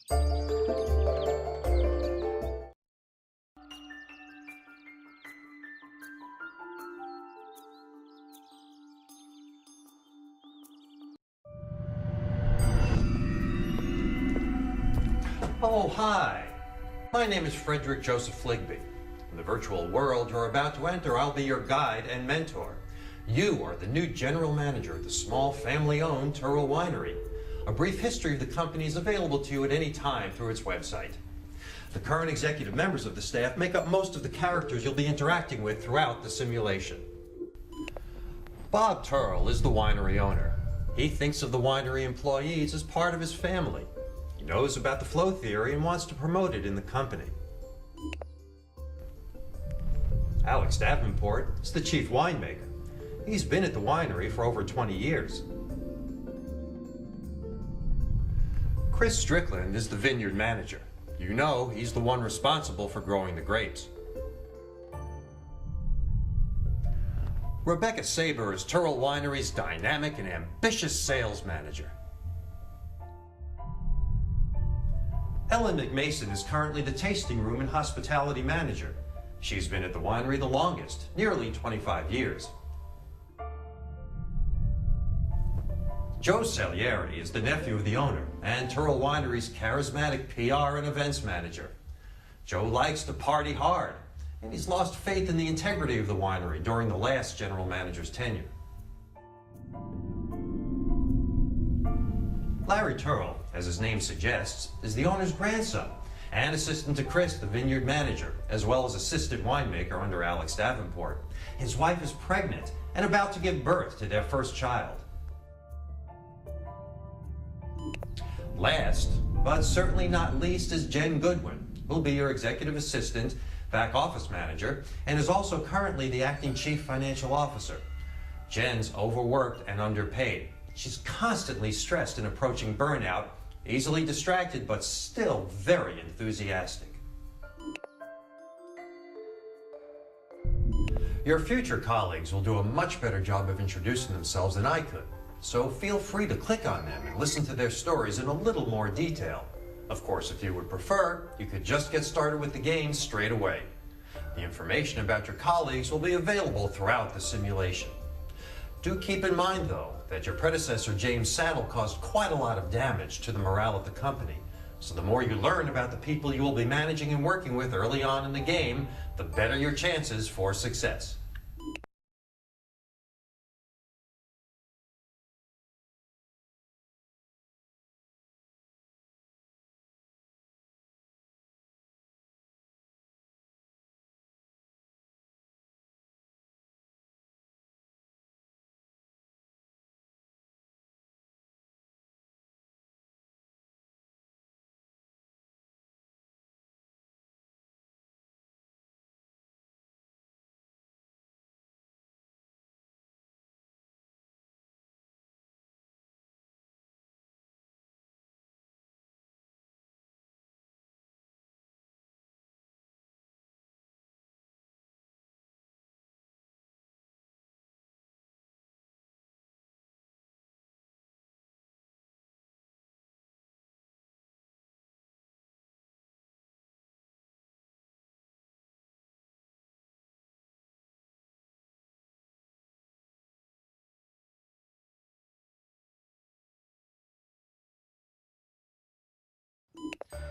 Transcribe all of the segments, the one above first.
Oh, hi. My name is Frederick Joseph Fligby. In the virtual world you're about to enter, I'll be your guide and mentor. You are the new general manager of the small family-owned Turl Winery. A brief history of the company is available to you at any time through its website. The current executive members of the staff make up most of the characters you'll be interacting with throughout the simulation. Bob Turl is the winery owner. He thinks of the winery employees as part of his family. He knows about the flow theory and wants to promote it in the company. Alex Davenport is the chief winemaker. He's been at the winery for over 20 years. Chris Strickland is the vineyard manager. You know he's the one responsible for growing the grapes. Rebecca Saber is Turl Winery's dynamic and ambitious sales manager. Ellen McMason is currently the tasting room and hospitality manager. She's been at the winery the longest, nearly 25 years. Joe Salieri is the nephew of the owner and Turl Winery's charismatic PR and events manager. Joe likes to party hard, and he's lost faith in the integrity of the winery during the last general manager's tenure. Larry Turl, as his name suggests, is the owner's grandson and assistant to Chris, the vineyard manager, as well as assistant winemaker under Alex Davenport. His wife is pregnant and about to give birth to their first child. Last, but certainly not least, is Jen Goodwin, who will be your executive assistant, back office manager, and is also currently the acting chief financial officer. Jen's overworked and underpaid. She's constantly stressed and approaching burnout, easily distracted, but still very enthusiastic. Your future colleagues will do a much better job of introducing themselves than I could, so feel free to click on them and listen to their stories in a little more detail. Of course, if you would prefer, you could just get started with the game straight away. The information about your colleagues will be available throughout the simulation. Do keep in mind, though, that your predecessor, James Saddle, caused quite a lot of damage to the morale of the company. So the more you learn about the people you will be managing and working with early on in the game, the better your chances for success.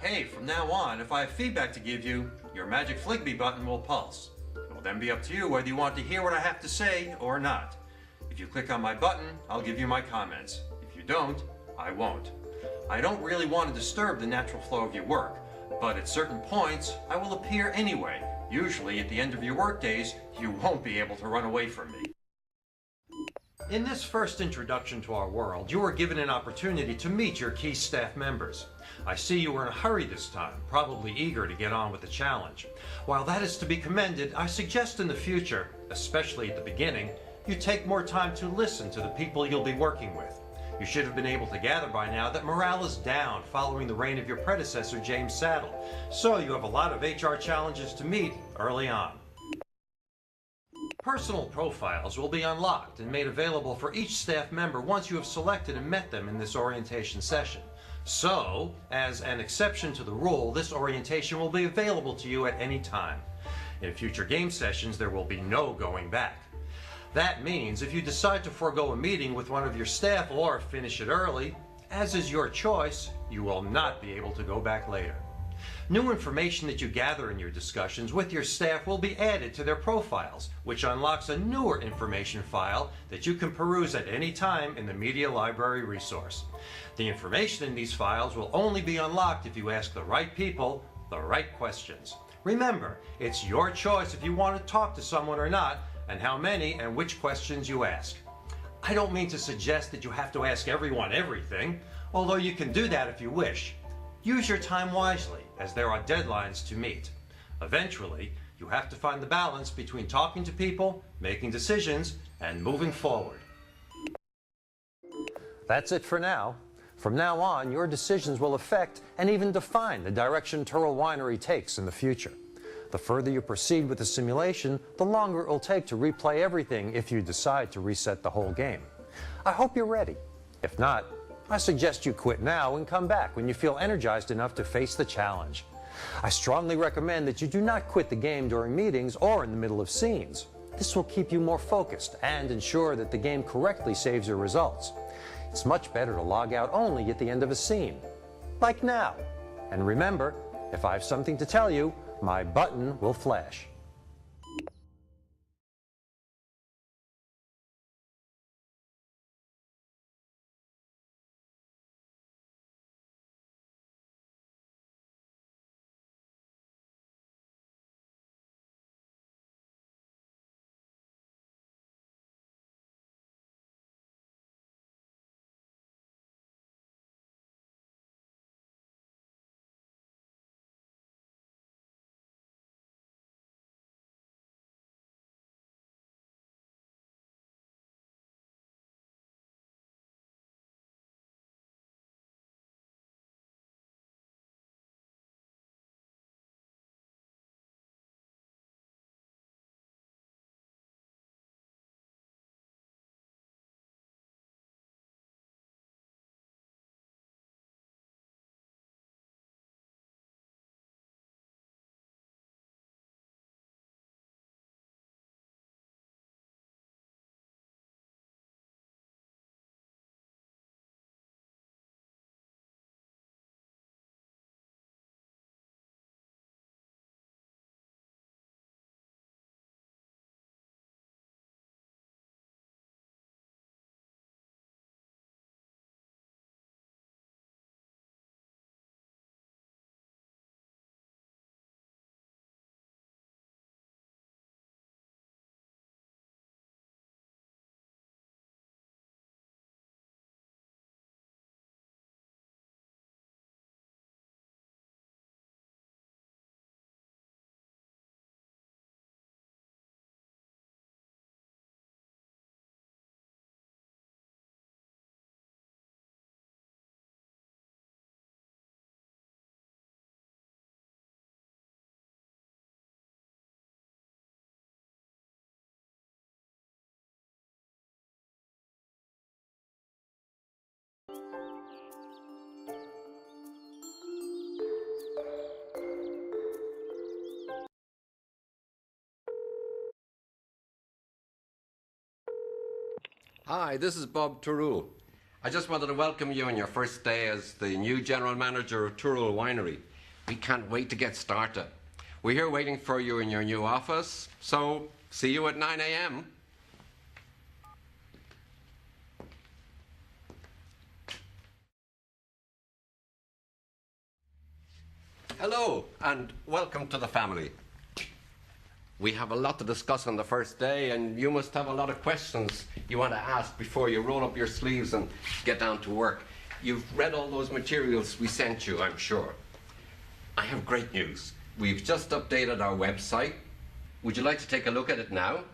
Hey, from now on, if I have feedback to give you, your magic Fligby button will pulse. It will then be up to you whether you want to hear what I have to say or not. If you click on my button, I'll give you my comments. If you don't, I won't. I don't really want to disturb the natural flow of your work, but at certain points, I will appear anyway. Usually at the end of your work days, you won't be able to run away from me. In this first introduction to our world, you are given an opportunity to meet your key staff members. I see you were in a hurry this time, probably eager to get on with the challenge. While that is to be commended, I suggest in the future, especially at the beginning, you take more time to listen to the people you'll be working with. You should have been able to gather by now that morale is down following the reign of your predecessor, James Saddle, so you have a lot of HR challenges to meet early on. Personal profiles will be unlocked and made available for each staff member once you have selected and met them in this orientation session. So, as an exception to the rule, this orientation will be available to you at any time. In future game sessions, there will be no going back. That means if you decide to forego a meeting with one of your staff or finish it early, as is your choice, you will not be able to go back later. New information that you gather in your discussions with your staff will be added to their profiles, which unlocks a newer information file that you can peruse at any time in the Media Library resource. The information in these files will only be unlocked if you ask the right people the right questions. Remember, it's your choice if you want to talk to someone or not, and how many and which questions you ask. I don't mean to suggest that you have to ask everyone everything, although you can do that if you wish. Use your time wisely, as there are deadlines to meet. Eventually, you have to find the balance between talking to people, making decisions, and moving forward. That's it for now. From now on, your decisions will affect and even define the direction Turl Winery takes in the future. The further you proceed with the simulation, the longer it will take to replay everything if you decide to reset the whole game. I hope you're ready. If not, I suggest you quit now and come back when you feel energized enough to face the challenge. I strongly recommend that you do not quit the game during meetings or in the middle of scenes. This will keep you more focused and ensure that the game correctly saves your results. It's much better to log out only at the end of a scene, like now. And remember, if I have something to tell you, my button will flash. Hi, this is Bob Turul. I just wanted to welcome you on your first day as the new general manager of Turul Winery. We can't wait to get started. We're here waiting for you in your new office, so see you at 9 a.m. Hello, and welcome to the family. We have a lot to discuss on the first day, and you must have a lot of questions you want to ask before you roll up your sleeves and get down to work. You've read all those materials we sent you, I'm sure. I have great news. We've just updated our website. Would you like to take a look at it now?